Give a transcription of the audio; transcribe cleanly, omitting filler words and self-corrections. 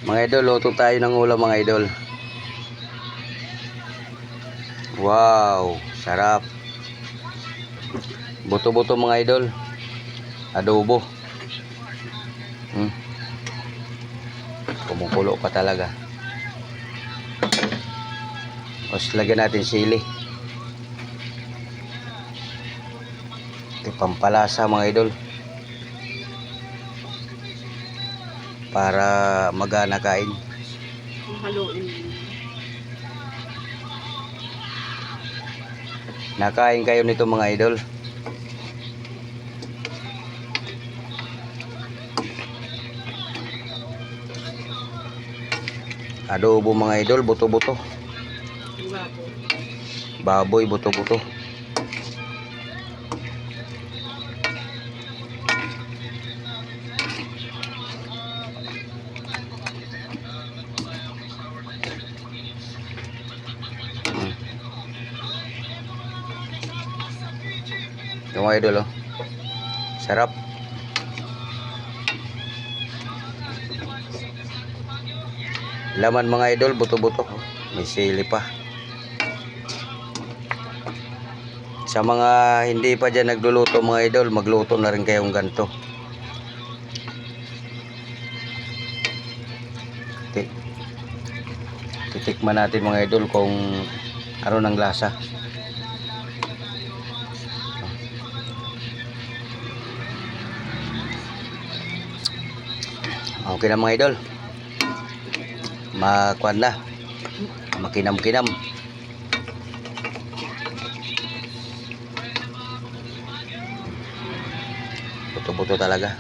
Mga idol, luto tayo ng ulam mga idol. Wow, sarap. Buto-buto mga idol. Adobo. Kumukulo pa talaga. Tapos lagyan natin sili. Ito pampalasa mga idol. Para magana kain. Haluin. Nakain kayo nito mga idol. Adobo mga idol, buto-buto. Baboy, buto-buto. Ito mga idol, oh. Sarap. Laman mga idol, buto-buto. May sili pa. Sa mga hindi pa dyan nagluluto mga idol, magluto na rin kayong ganito. Titikman natin mga idol kung ano ng lasa. Okay na mga idol. Makuan na. Makinam-kinam. Buto-buto talaga.